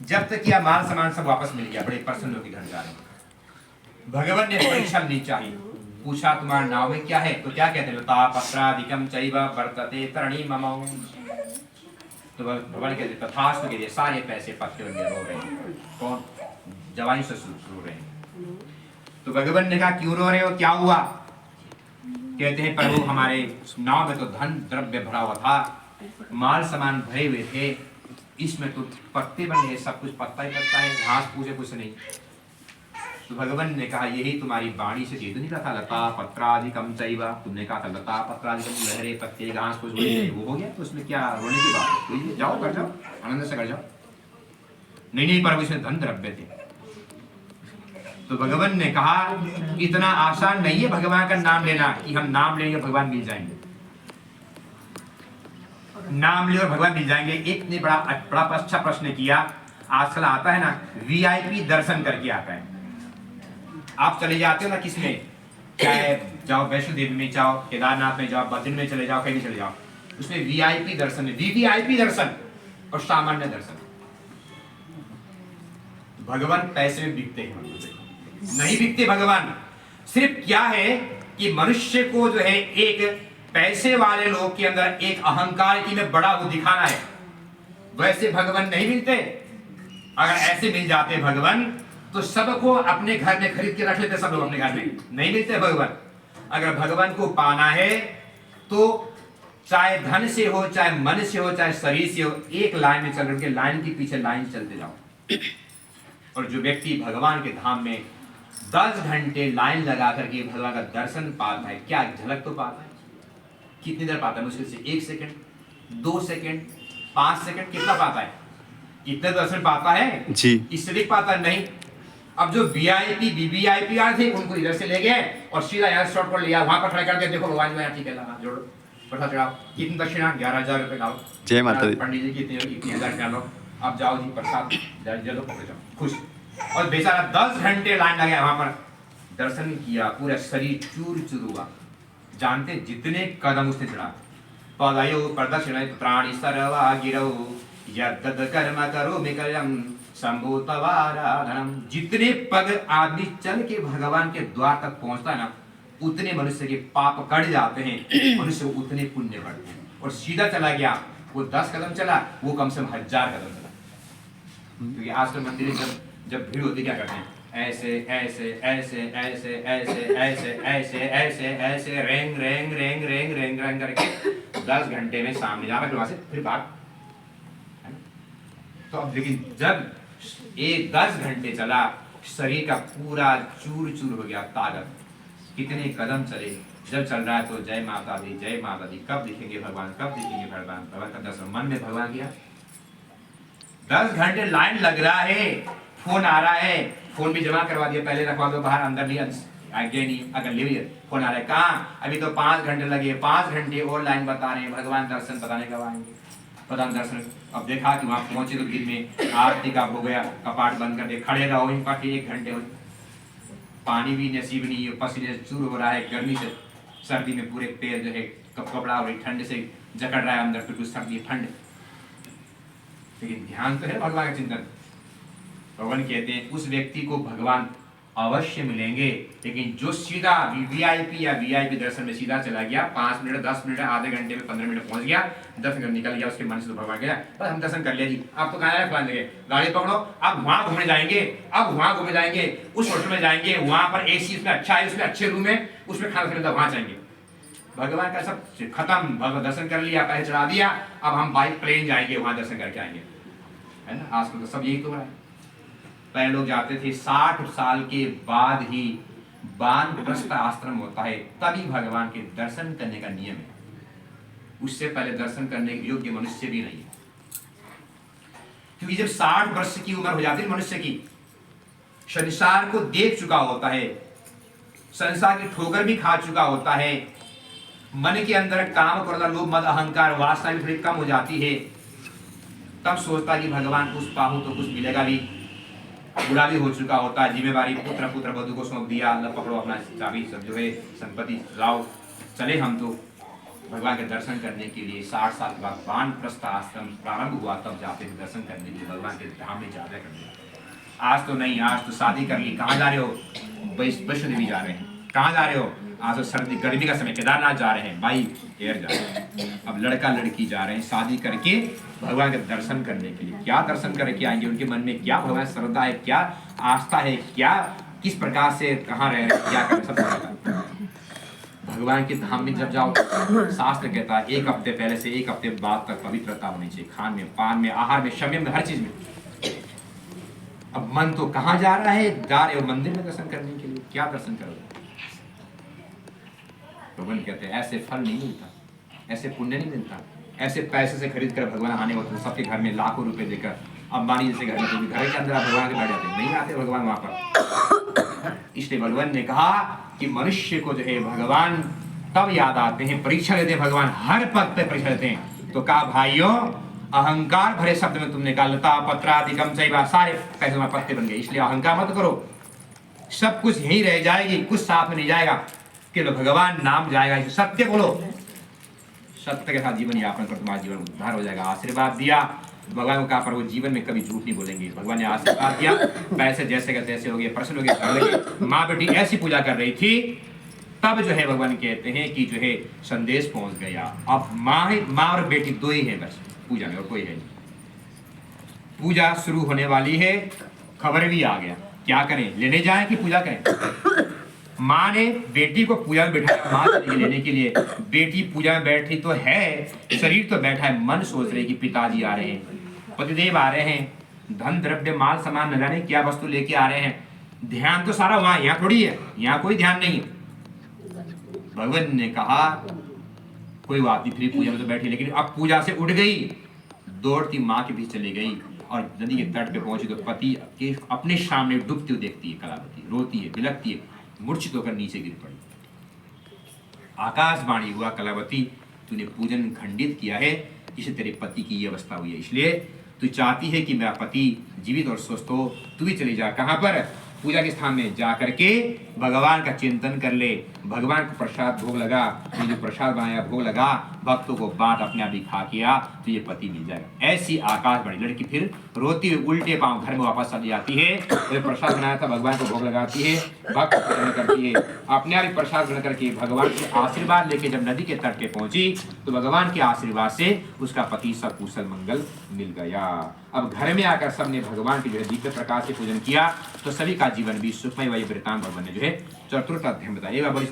जब तक किया माल सामान सब वापस मिल गया, बड़े प्रसन्न होकर घर जा रहे हैं। भगवान ने परीक्षा नहीं चाहिए, पूछा तुम्हारा नाम में क्या है, तो क्या कहते हैं, लता पत्रादिकम चैव वर्तते तरणी मम। तो भगवान कहते तथास्तु के लिए सारे पैसे पत्ते बन रो रहे हैं। कौन? जवानी से रो रहे हैं। तो भगवान ने कहा क्यों रो रहे हो, क्या हुआ? कहते हैं प्रभु हमारे नाव में तो धन द्रव्य भरा हुआ था, माल सामान भरे हुए थे, इसमें तो पत्ते बन गए, सब कुछ पत्ता ही पत्ता है, घास पूछे कुछ नहीं। तो भगवान ने कहा यही तुम्हारी वाणी से दे निकला था, लता पत्रादिकम चैव, तुमने कहा था लता पत्रादिकम, लहरे पत्ते घास कुछ वो हो गया, तो उसमें क्या रोने की बात है? तो जाओ कर जाओ, आनंद से कर जाओ। नहीं प्रभु इसमें धन द्रव्य थे। तो भगवान ने कहा इतना आसान नहीं है भगवान का नाम लेना कि हम नाम लेंगे भगवान मिल जाएंगे, नाम ले और भगवान मिल जाएंगे। एक ने बड़ा अच्छा प्रश्न किया, आजकल आता है ना वीआईपी दर्शन करके आता है। आप चले जाते हो ना किसमें, चाहे जाओ वैष्णो देवी में जाओ, केदारनाथ में जाओ, बद्रीनाथ में चले जाओ, कहीं भी चले जाओ, उसमें वीआईपी दर्शन है, वीवीआईपी दर्शन और सामान्य दर्शन। भगवान पैसे में बिकते हैं? नहीं बिकते भगवान। सिर्फ क्या है कि मनुष्य को जो है एक पैसे वाले लोग के अंदर एक अहंकार की मैं बड़ा हूं दिखाना है, वैसे भगवान नहीं मिलते। अगर ऐसे मिल जाते भगवान तो सबको अपने घर में खरीद के रख लेते, सब लोग अपने घर में। नहीं मिलते भगवान। अगर भगवान को पाना है तो चाहे धन से हो, चाहे मन से हो, चाहे शरीर से हो, एक लाइन में चल के लाइन के पीछे लाइन चलते जाओ। और जो व्यक्ति भगवान के धाम में 10 घंटे लाइन लगा करके भगवान का दर्शन पाता है, क्या झलक तो पाता है? कितनी देर पाता है? मुश्किल से 1 सेकंड, 2 सेकंड, 5 सेकंड, कितना पाता है? इतना दर्शन पाता है जी, इससे अधिक पाता नहीं। अब जो वीआईपी वीवीआईपी आए थे उनको इधर से ले गए और सीधा यहाँ शॉर्ट कर लिया, वहां पर खड़ा करके देखो भगवान जी ठीक है, लगा जोड़ो, प्रसाद चढ़ाओ, कितनी दक्षिणा 11,000 रुपए लाओ, जय माता दी, पंडित जी कितनी हजार क्या लो, अब जाओ जी प्रसाद दे दो, पकड़ जाओ, खुश। और बेचारा 10 घंटे लाइन लगा वहां पर, दर्शन किया, पूरा शरीर चूर चूर हुआ। जानते जितने कदम उसने चढ़ा, पदयो प्रदक्षिण प्राणी सर्वा गिरो यद्दद कर्म करो मिकलम शंभो तवाराधनम। जितने पग आदमी चल के भगवान के द्वार तक पहुंचता है ना, उतने मनुष्य के पाप कट जाते हैं, मनुष्य उतने पुण्य बढ़ते हैं। और सीधा चला गया, वो 10 कदम चला, वो कम से कम 1000 कदम चला। क्योंकि आजकल मंदिर में जब भीड़ होती क्या करते हैं, ऐसे ऐसे ऐसे ऐसे ऐसे ऐसे ऐसे ऐसे ऐसे रेंग रेंग रेंग रेंग रेंग रेंग करके 10 घंटे में सामने जा रहा है, फिर बात। तो अब लेकिन जब 10 घंटे चला, शरीर का पूरा चूर चूर हो गया, ताकत, कितने कदम चले। जब चल रहा है तो जय माता दी, जय माता दी, कब दिखेंगे भगवान, कब दिखेंगे भगवान, भगवान का दर्शन, मन में भगवान किया। 10 घंटे लाइन लग रहा है, फोन आ रहा है, फोन भी जमा करवा दिया, पहले रखवा दो बाहर, अंदर नहीं आगे नहीं, अगर ले फोन आ रहा है, कहाँ अभी तो 5 घंटे लगे, 5 घंटे और लाइन बता रहे हैं, भगवान दर्शन पता नहीं कब आएंगे, पता नहीं दर्शन। अब देखा कि वहां पहुंचे तो दिन में आरती का हो गया, कपाट बंद कर दिया, खड़े रहो वहीं पर 1 घंटे हो, पानी भी नसीब नहीं है, पसीने शुरू हो रहा है, गर्मी से, सर्दी में पूरे पैर जो है कपड़ा और ठंड से जकड़ रहा है अंदर, फिर कुछ सर्दी ठंड, लेकिन ध्यान तो है भगवान का चिंतन। भगवान कहते हैं उस व्यक्ति को भगवान अवश्य मिलेंगे, लेकिन जो सीधा वीआईपी या वीआईपी दर्शन में सीधा चला गया, 5 मिनट 10 मिनट आधे घंटे में 15 मिनट पहुंच गया, दर्शन कर निकल गया, उसके मन से तो भगवान गया, बस हम दर्शन कर लिया जी, आप तो कहाँ है फलाने जगह, गाड़ी पकड़ो, अब वहां घूमने जाएंगे, अब वहां घूमने जाएंगे, उस होटल में जाएंगे, वहां पर एसी उसमें अच्छा है, उसमें अच्छे रूम है, उसमें खाना खाने वहां जाएंगे। भगवान का सब खत्म, भगवान दर्शन कर लिया, पैसे चढ़ा दिया, अब हम बाइक प्लेन जाएंगे, वहां दर्शन करके आएंगे, है ना। आजकल तो सब यही तो है। पहले लोग जाते थे 60 साल के बाद ही वानप्रस्थ आश्रम होता है, तभी भगवान के दर्शन करने का नियम है, उससे पहले दर्शन करने के योग्य मनुष्य भी नहीं है। क्योंकि जब 60 वर्ष की उम्र हो जाती है मनुष्य की, संसार को देख चुका होता है, संसार की ठोकर भी खा चुका होता है, मन के अंदर काम क्रोध लोभ मद अहंकार वासना भी थोड़ी कम हो जाती है, तब सोचता कि भगवान कुछ पाऊं तो कुछ मिलेगा भी, बुरा भी हो चुका होता है, जिम्मेवारी पुत्र वधु को सौंप दिया, अल्लाह पकड़ो अपना चाबी सब जो है संपत्ति लाओ, चले हम तो भगवान के दर्शन करने के लिए 60 साल के बाद वानप्रस्थ आश्रम प्रारंभ हुआ, तब जाते थे दर्शन करने के लिए, भगवान के धाम में यात्रा करने। आज तो नहीं, आज तो शादी कर ली। कहाँ जा रहे हो? वैष्णो देवी जा रहे हैं। कहाँ जा रहे हो? आज तो सर्दी गर्मी का समय, केदारनाथ जा रहे हैं। भाई एयर जा रहे हैं। अब लड़का लड़की जा रहे हैं शादी करके भगवान के दर्शन करने के लिए। क्या दर्शन करके आएंगे? उनके मन में क्या भगवान श्रद्धा है, क्या आस्था है, क्या किस प्रकार से कहाँ रह रहे हैं, क्या कर सब पता। भगवान के धाम में जब जाओ, शास्त्र कहता है 1 हफ्ते पहले से 1 हफ्ते बाद तक पवित्रता होनी चाहिए, खान में, पान में, आहार में, शम्य में, हर चीज में। अब मन तो कहाँ जा रहा है? जा रहे हो मंदिर में दर्शन करने के लिए। क्या दर्शन करोगे? भगवान कहते हैं ऐसे फल नहीं मिलता, ऐसे पुण्य नहीं मिलता, ऐसे पैसे से खरीद कर भगवान आने होते हैं सबके घर में लाखों रुपए देकर। अंबानी जैसे घर में, तो घर के अंदर भगवान के बैठ जाते हैं, नहीं आते भगवान वहां पर। इसलिए भगवान ने कहा कि मनुष्य को जो है भगवान तब याद आते हैं, परीक्षा लेते हैं, भगवान हर पद पे परीक्षा लेते हैं। तो कहा भाइयों, अहंकार भरे शब्द में तुमने कहा लता पत्रादिकम चैवा, सारे पैसे में पत्ते बन गए। इसलिए अहंकार मत करो, सब कुछ यहीं रह जाएगी, कुछ साथ में नहीं जाएगा, केवल भगवान नाम जाएगा। सत्य बोलो, सत्य के साथ जीवन यापन कर, तुम्हारा जीवन उद्धार हो जाएगा। आशीर्वाद दिया भगवान को, कहा पर वो जीवन में कभी झूठ नहीं बोलेंगे। भगवान ने आशीर्वाद दिया, पैसे जैसे का तैसे हो गए, प्रसन्न हो गए। माँ बेटी ऐसी पूजा कर रही थी, तब जो है भगवान कहते हैं कि जो है संदेश पहुंच गया। अब माँ और बेटी दो ही है बस पूजा में, और कोई है नहीं। पूजा शुरू होने वाली है, खबर भी आ गया। क्या करें? लेने जाएं कि पूजा करें? माँ ने बेटी को पूजा में बैठाया, माँ चली लेने के लिए। बेटी पूजा में बैठी तो है, शरीर तो बैठा है, मन सोच रहे कि पिताजी आ रहे हैं, पतिदेव आ रहे हैं, धन द्रव्य माल सामान न जाने क्या वस्तु लेके आ रहे हैं। ध्यान तो सारा वहां, यहाँ थोड़ी है, यहाँ कोई ध्यान नहीं है। भगवान ने कहा कोई बात नहीं, फिर पूजा में तो बैठी, लेकिन अब पूजा से उठ गई, दौड़ती माँ के बीच चली गई और नदी के तट पे पहुंची तो पति के अपने सामने डूबती हुई देखती है कलावती, रोती है, बिलखती है, मूर्छित होकर नीचे गिर पड़ी। आकाशवाणी हुआ, कलावती तूने पूजन खंडित किया है, इससे तेरे पति की ये अवस्था हुई है। इसलिए तू चाहती है कि मेरा पति जीवित और स्वस्थ हो, तू भी चली जा। कहाँ पर? पूजा के स्थान में जा करके भगवान का चिंतन कर ले, भगवान को प्रसाद भोग लगा, ये जो प्रसाद बनाया भोग लगा, भक्तों को बांट, अपने आप ही खा किया, तो ये पति मिल जाएगा। ऐसी आकाशवाणी। लड़की फिर रोती हुई उल्टे पांव घर में वापस चली जाती है। तो प्रसाद बनाया था भगवान को भोग लगाती है, भक्त ग्रहण करती है, अपने आप ही प्रसाद ग्रहण करके भगवान के आशीर्वाद लेके जब नदी के तट पे पहुंची तो भगवान के आशीर्वाद से उसका पति सब कुशल मंगल मिल गया। अब घर में आकर सबने भगवान के जो है दिव्य प्रकाश से पूजन किया, तो सभी का जीवन भी सुखमय वही वृतांत भगवान ने जो है चतुर्थ अध्याय बताया। भगवान